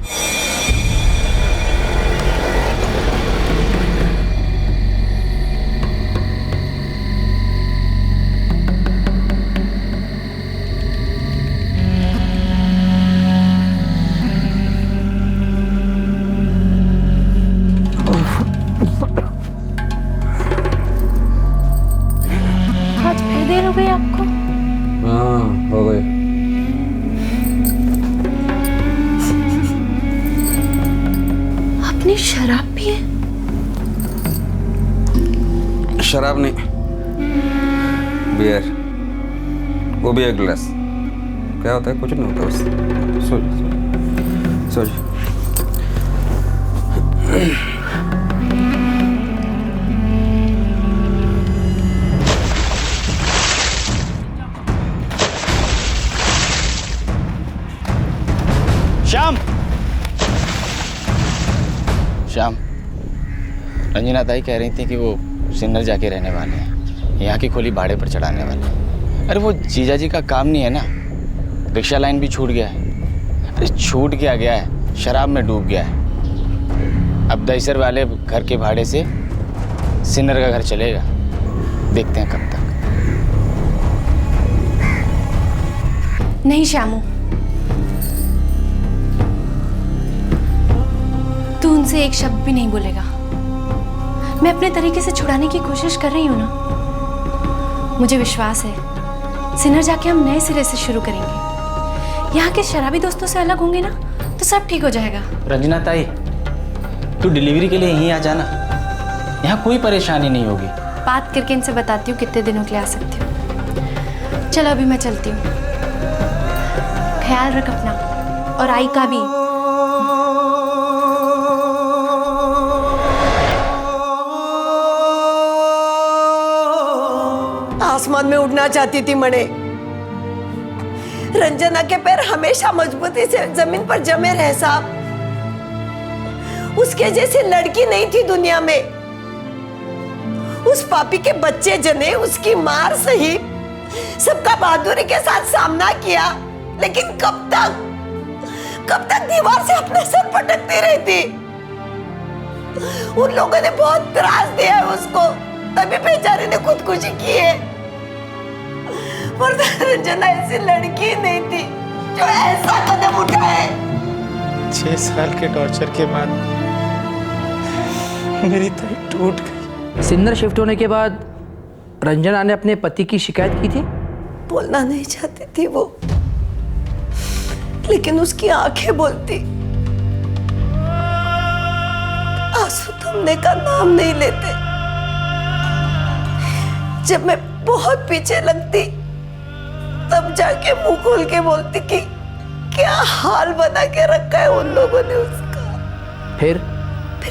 आज फिर देर हो गई आपको? हाँ, हो गई। आपने शराब पी है? शराब नहीं, बियर, वो भी एक गिलास। क्या होता है? कुछ नहीं होता बस। सो सो सो। श्याम, श्याम, रंजना ताई कह रही थी कि वो सिन्नर जाके रहने वाले हैं, यहाँ की खोली भाड़े पर चढ़ाने वाले हैं। अरे वो जीजा जी का काम नहीं है ना, रिक्शा लाइन भी छूट गया है। अरे छूट क्या गया है, शराब में डूब गया है। अब दहीसर वाले घर के भाड़े से सिन्नर का घर चलेगा, देखते हैं कब तक। नहीं श्यामू, तू उनसे एक शब्द भी नहीं बोलेगा। मैं अपने तरीके से छुड़ाने की कोशिश कर रही हूँ ना। मुझे विश्वास है सिन्नर जाके हम नए सिरे से शुरू करेंगे। यहाँ के शराबी दोस्तों से अलग होंगे ना तो सब ठीक हो जाएगा। रंजना ताई, तू डिलीवरी के लिए यहीं आ जाना, यहाँ कोई परेशानी नहीं होगी। बात करके इनसे बताती हूँ कितने दिनों के लिए आ सकती हूँ। चलो अभी मैं चलती हूँ, ख्याल रख अपना और आई का भी। आसमान में उड़ना चाहती थी मणे। रंजना के पैर हमेशा मजबूती से जमीन पर जमे रहे साहब। उसके जैसी लड़की नहीं थी दुनिया में। उस पापी के बच्चे जने, उसकी मार सही, सबका बहादुरी के साथ सामना किया, लेकिन कब तक दीवार से अपना सर पटकती रहती। उन लोगों ने बहुत त्रास दिया है उसको, तभी बेचारे ने खुदकुशी की है। वरना रंजना ऐसी लड़की नहीं थी जो ऐसा कदम उठाए। 6 साल के टॉर्चर के बाद मेरी ताई टूट गई। सिन्नर शिफ्ट होने के बाद रंजना ने अपने पति की शिकायत की थी? बोलना नहीं चाहती थी वो, लेकिन उसकी आंखें बोलती। आंसू थमने का नाम नहीं लेते। जब मैं बहुत पीछे लगती तब जाके मुंह खोल के बोलती कि क्या हाल बना के रखा है उन लोगों ने उसका। फिर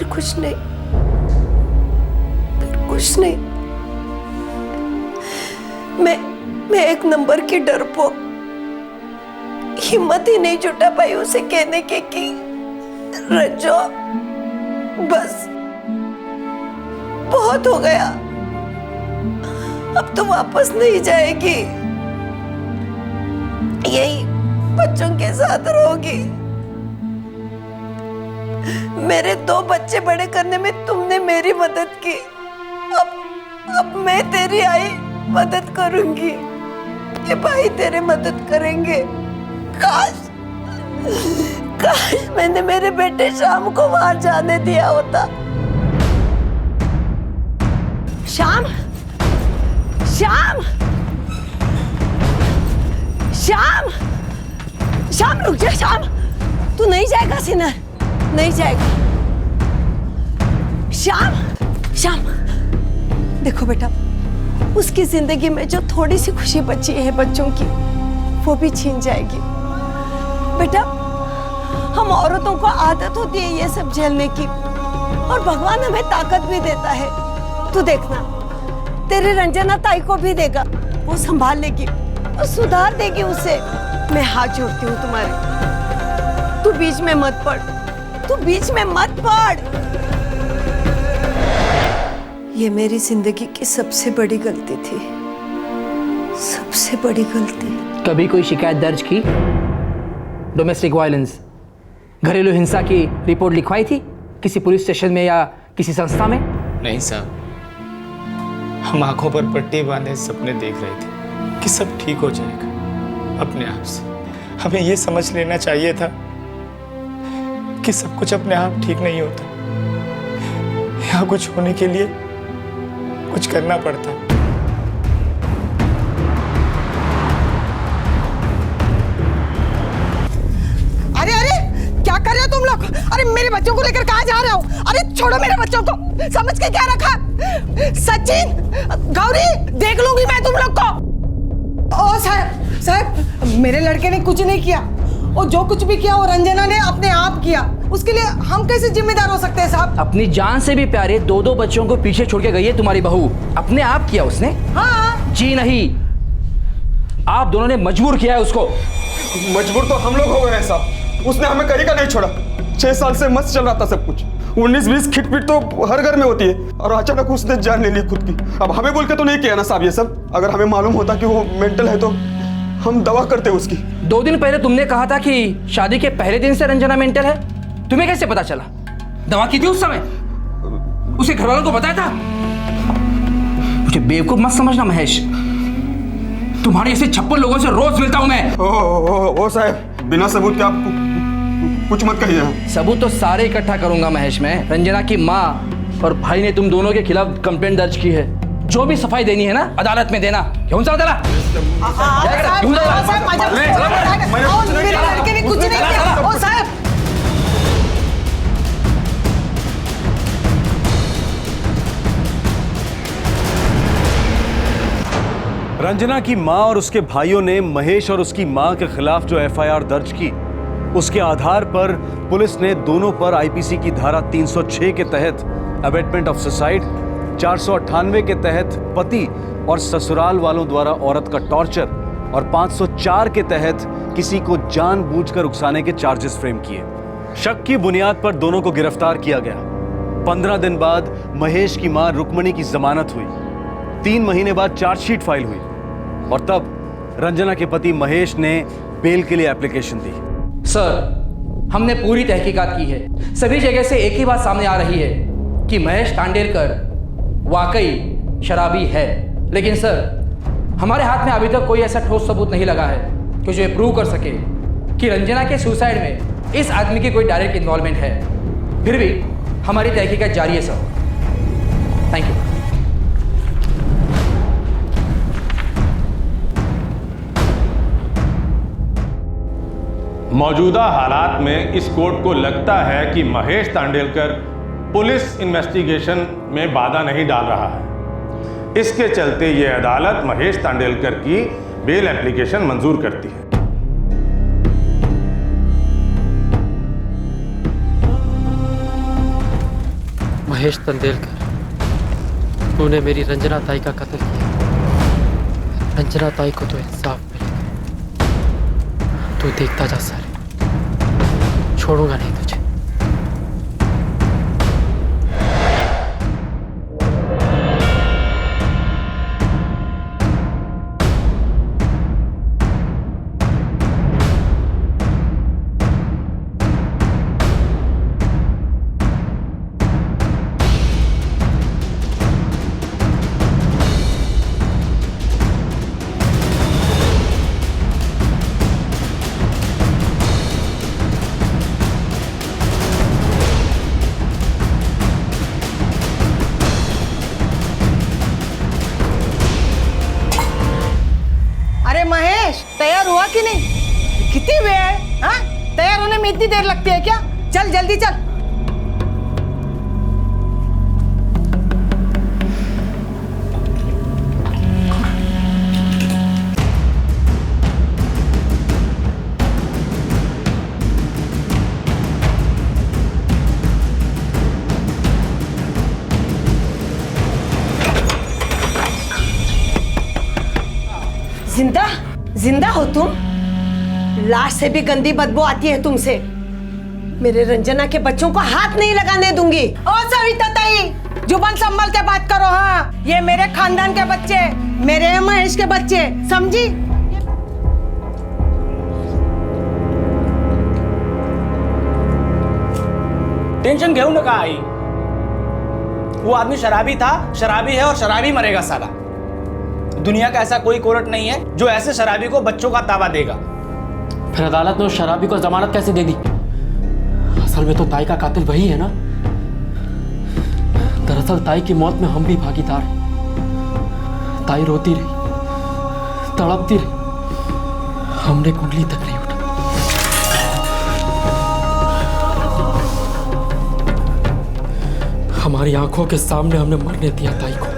कुछ नहीं, कुछ नहीं। मैं एक नंबर की डरपोक, हिम्मत ही नहीं जुटा पाई उसे कहने के कि रंजो बस बहुत हो गया, अब तो वापस नहीं जाएगी, यही बच्चों के साथ रहोगी। मेरे 2 बच्चे बड़े करने में तुमने मेरी मदद की, अब मैं तेरी आई मदद करूंगी, ये भाई तेरे मदद करेंगे। काश मैंने मेरे बेटे श्याम को बाहर जाने दिया होता। श्याम, श्याम, श्याम, श्याम रुक जा। श्याम, तू नहीं जाएगा सिन्नर, नहीं जाएगा। श्याम, देखो बेटा, उसकी जिंदगी में जो थोड़ी सी खुशी बची है बच्चों की, वो भी छीन जाएगी। बेटा हम औरतों को आदत होती है ये सब झेलने की, और भगवान हमें ताकत भी देता है। तू देखना, तेरी रंजना ताई को भी देगा, वो संभाल लेगी, वो सुधार देगी उसे। मैं हाथ जोड़ती हूँ तुम्हारे, तू बीच में मत पड़, तू बीच में मत पड़। ये मेरी जिंदगी की सबसे बड़ी गलती थी, सबसे बड़ी गलती। कभी कोई शिकायत दर्ज की? डोमेस्टिक वायलेंस, घरेलू हिंसा की रिपोर्ट लिखवाई थी किसी पुलिस स्टेशन में या किसी संस्था में? नहीं साहब, हम आंखों पर पट्टी बांधे सपने देख रहे थे कि सब ठीक हो जाएगा अपने आप से। हमें ये समझ लेना चाहिए था कि सब कुछ अपने आप ठीक नहीं होता, यहाँ कुछ होने के लिए कुछ करना पड़ता। अरे अरे, क्या कर रहे हो तुम लोग? अरे मेरे बच्चों को लेकर कहाँ जा रहे हो? अरे छोड़ो मेरे बच्चों को, समझ के क्या रखा? सचिन, गौरी, देख लूंगी मैं तुम लोग को। ओ साहब, साहब, मेरे लड़के ने कुछ नहीं किया, वो जो कुछ भी किया वो रंजना ने अपने आप किया, उसके लिए हम कैसे जिम्मेदार हो सकते हैं साहब? अपनी जान से भी प्यारे दो बच्चों को पीछे छोड़ के गई है तुम्हारी बहू, अपने आप किया उसने? हाँ। जी नहीं, आप दोनों ने मजबूर किया है उसको। मजबूर तो हम लोग हो गए हैं साहब, उसने हमें कहीं का नहीं छोड़ा। 6 साल से मस्त चल रहा था सब कुछ, 19-20 खिटपिट तो हर घर में होती है, और अचानक उसने जान ले ली खुद की। अब हमें बोल के तो नहीं किया ना साहब ये सब, अगर हमें मालूम होता कि वो मेंटल है तो हम दवा करते उसकी। 2 दिन पहले तुमने कहा था कि शादी के पहले दिन से रंजना मेंटल है, तुम्हें कैसे पता चला? दवा की थी उस समय? उसे घर वालों को बताया था? मुझे बेवकूफ मत समझना महेश, तुम्हारे ऐसे 56 लोगों से रोज मिलता हूं मैं। ओ साहब, बिना सबूत के आप कुछ मत कहिए। सबूत तो सारे इकट्ठा करूंगा महेश मैं। रंजना की माँ और भाई ने तुम दोनों के खिलाफ कंप्लेंट दर्ज की है, जो भी सफाई देनी है ना अदालत में देना। क्यों चला चला? मेरे लड़के ने कुछ नहीं किया। ओ साहब, रंजना की मां और उसके भाइयों ने महेश और उसकी मां के खिलाफ जो एफआईआर दर्ज की, उसके आधार पर पुलिस ने दोनों पर आईपीसी की धारा 306 के तहत अबेटमेंट ऑफ सुसाइड, 498 के तहत पति और ससुराल वालों द्वारा औरत का टॉर्चर और 504 के तहत किसी को जानबूझकर उकसाने के चार्जेस फ्रेम किए। शक की बुनियाद पर दोनों को गिरफ्तार किया गया। 15 दिन बाद महेश की मां रुक्मणी की जमानत हुई। 3 महीने बाद चार्जशीट फाइल हुई और तब रंजना के पति महेश ने बेल के लिए एप्लीकेशन दी। सर, हमने पूरी तहकीकात की है, सभी जगह से एक ही बात सामने आ रही है कि महेश तांडेलकर वाकई शराबी है। लेकिन सर, हमारे हाथ में अभी तक कोई ऐसा ठोस सबूत नहीं लगा है कि जो ये प्रूव कर सके कि रंजना के सुसाइड में इस आदमी की कोई डायरेक्ट इन्वॉल्वमेंट है। फिर भी हमारी तहकीकात जारी है सर। Thank you. मौजूदा हालात में इस कोर्ट को लगता है कि महेश तांडेलकर पुलिस इन्वेस्टिगेशन में बाधा नहीं डाल रहा है। इसके चलते ये अदालत महेश तांडेलकर की बेल एप्लीकेशन मंजूर करती है। महेश तांडेलकर, तूने मेरी रंजना ताई का कत्ल किया। रंजना ताई को तो इंसाफ मिलेगा। तू देखता जा सारे, छोड़ूंगा नहीं तुझे। तैयार हुआ कि नहीं? कितनी वे है? हाँ? तैयार होने में इतनी देर लगती है क्या? चल जल्दी चल। जिंदा जिंदा हो तुम? लाश से भी गंदी बदबू आती है तुमसे। मेरे रंजना के बच्चों को हाथ नहीं लगाने दूंगी। ओ सविता ताई, जुबान संभाल के बात करो। हाँ, ये मेरे खानदान के बच्चे, मेरे महेश के बच्चे, समझी? टेंशन घेऊ नका आई। वो आदमी शराबी था, शराबी है और शराबी मरेगा साला। दुनिया का ऐसा कोई कोर्ट नहीं है जो ऐसे शराबी को बच्चों का दावा देगा। फिर अदालत ने उस शराबी को जमानत कैसे दे दी? असल में तो ताई का कातिल वही है ना। दरअसल ताई की मौत में हम भी भागीदार हैं। ताई रोती रही, तड़पती रही, हमने कुंडली तक नहीं उठा। हमारी आंखों के सामने हमने मरने दिया ताई को।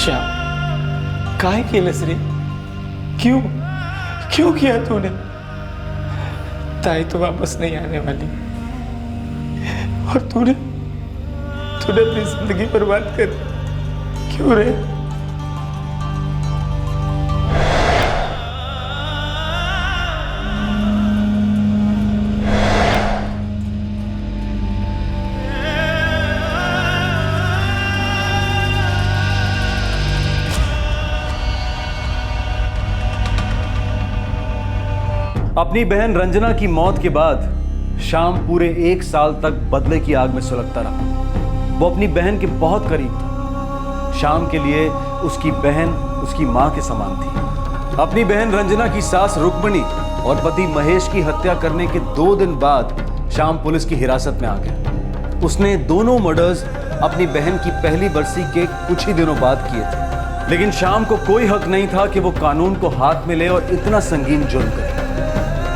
श्याम, काहे केलस रे? क्यों क्यों किया तूने? ताई तो वापस नहीं आने वाली और तूने अपनी जिंदगी बर्बाद कर दी। क्यों रे? अपनी बहन रंजना की मौत के बाद श्याम पूरे 1 साल तक बदले की आग में सुलगता रहा। वो अपनी बहन के बहुत करीब था। श्याम के लिए उसकी बहन उसकी मां के समान थी। अपनी बहन रंजना की सास रुक्मणी और पति महेश की हत्या करने के 2 दिन बाद श्याम पुलिस की हिरासत में आ गया। उसने दोनों मर्डर्स अपनी बहन की पहली बरसी के कुछ ही दिनों बाद किए थे, लेकिन श्याम को कोई हक नहीं था कि वो कानून को हाथ में ले और इतना संगीन जुर्म करे।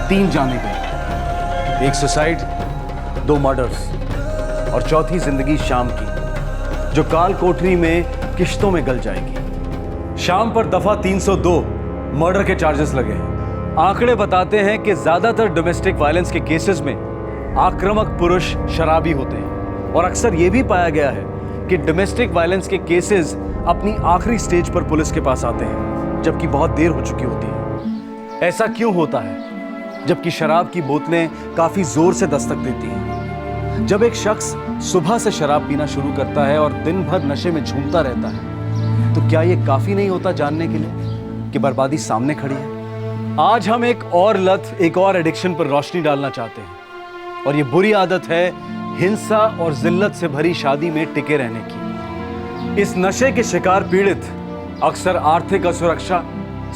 3 जाने गए, 1 सुसाइड, 2 मर्डर्स और चौथी जिंदगी श्याम की, जो काल कोठरी में किश्तों में गल जाएगी। श्याम पर दफा 302 मर्डर के चार्जेस लगे हैं। आंकड़े बताते हैं कि ज्यादातर डोमेस्टिक वायलेंस के केसेस में आक्रामक पुरुष शराबी होते हैं और अक्सर यह भी पाया गया है कि डोमेस्टिक वायलेंस के केसेस अपनी आखिरी स्टेज पर पुलिस के पास आते हैं जबकि बहुत देर हो चुकी होती है। ऐसा क्यों होता है? जबकि शराब की बोतलें काफी जोर से दस्तक देती हैं। जब एक शख्स सुबह से शराब पीना शुरू करता है और दिन भर नशे में झूमता रहता है, तो क्या यह काफी नहीं होता जानने के लिए कि बर्बादी सामने खड़ी है? आज हम एक और लत, एक और एडिक्शन पर रोशनी डालना चाहते हैं और ये बुरी आदत है हिंसा और जिल्लत से भरी शादी में टिके रहने की। इस नशे के शिकार पीड़ित अक्सर आर्थिक असुरक्षा,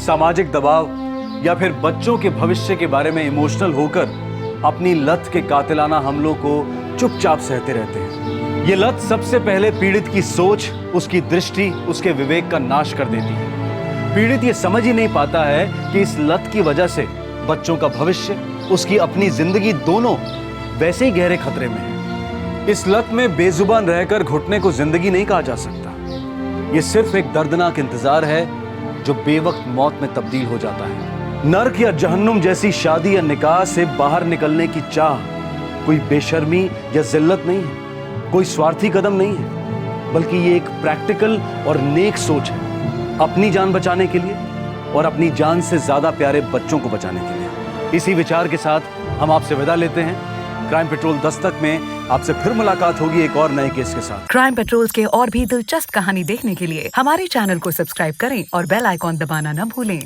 सामाजिक दबाव या फिर बच्चों के भविष्य के बारे में इमोशनल होकर अपनी लत के कातिलाना हमलों को चुपचाप सहते रहते हैं। ये लत सबसे पहले पीड़ित की सोच, उसकी दृष्टि, उसके विवेक का नाश कर देती है। पीड़ित ये समझ ही नहीं पाता है कि इस लत की वजह से बच्चों का भविष्य, उसकी अपनी जिंदगी दोनों वैसे ही गहरे खतरे में है। इस लत में बेजुबान रहकर घुटने को जिंदगी नहीं कहा जा सकता। ये सिर्फ एक दर्दनाक इंतजार है जो बेवक्त मौत में तब्दील हो जाता है। नर्क या जहन्नुम जैसी शादी या निकाह से बाहर निकलने की चाह कोई बेशर्मी या जिल्लत नहीं है, कोई स्वार्थी कदम नहीं है, बल्कि ये एक प्रैक्टिकल और नेक सोच है अपनी जान बचाने के लिए और अपनी जान से ज्यादा प्यारे बच्चों को बचाने के लिए। इसी विचार के साथ हम आपसे विदा लेते हैं। क्राइम पेट्रोल दस्तक में आपसे फिर मुलाकात होगी एक और नए केस के साथ। क्राइम पेट्रोल के और भी दिलचस्प कहानी देखने के लिए हमारे चैनल को सब्सक्राइब करें और बेल आइकॉन दबाना न भूलें।